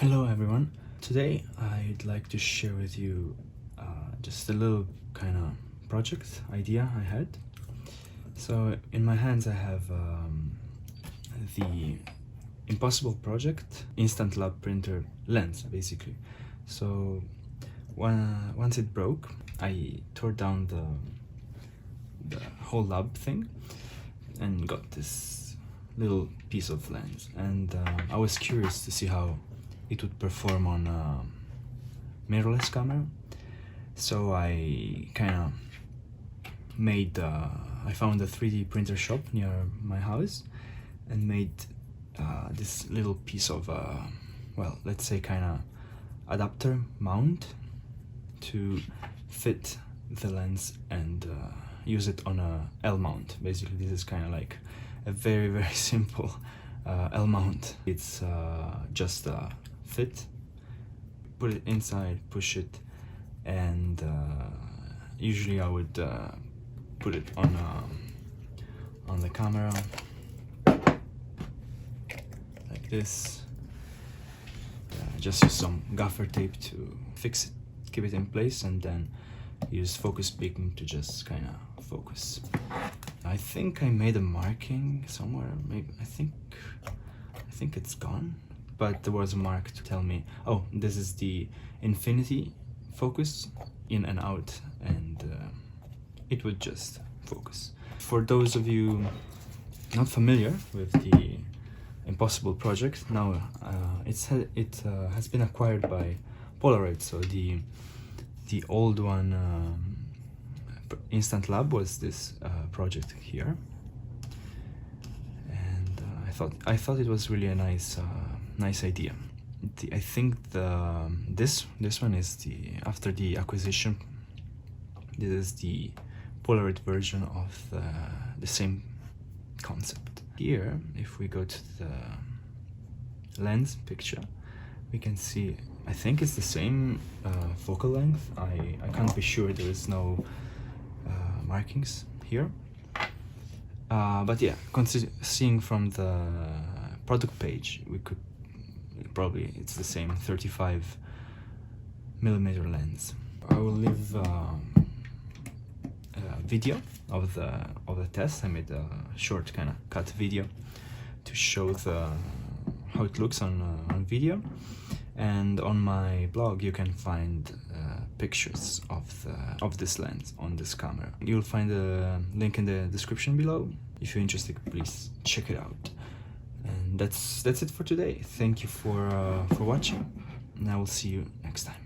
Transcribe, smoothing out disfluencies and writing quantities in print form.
Hello everyone. Today I'd like to share with you just a little kind of project idea I had. So in my hands I have the Impossible Project Instant Lab printer lens basically. So once it broke, I tore down the whole lab thing and got this little piece of lens, and I was curious to see how it would perform on a mirrorless camera. So I kind of made I found a 3D printer shop near my house and made this little piece of well, let's say kind of adapter mount to fit the lens and use it on a L mount. Basically this is kind of like a very simple L mount. It's just a fit, put it inside, push it, and usually I would put it on the camera like this. Just use some gaffer tape to fix it, keep it in place, and then use focus beacon to just kind of focus. I think I made a marking somewhere. Maybe I think it's gone, but there was a mark to tell me, oh, this is the infinity focus, in and out, and it would just focus. For those of you not familiar with the Impossible Project, now it has been acquired by Polaroid. So the old one, Instant Lab, was this project here, and I thought it was really a nice idea. I think this one is after the acquisition. This is the Polaroid version of the same concept. Here, if we go to the lens picture, we can see, I think it's the same focal length. I can't be sure, there is no markings here. But yeah, seeing from the product page, we could probably, it's the same 35mm lens. I will leave a video of the test. I made a short kind of cut video to show how it looks on video, and on my blog you can find pictures of this lens on this camera. You'll find a link in the description below. If you're interested, please check it out. And that's it for today. Thank you for watching, and I will see you next time.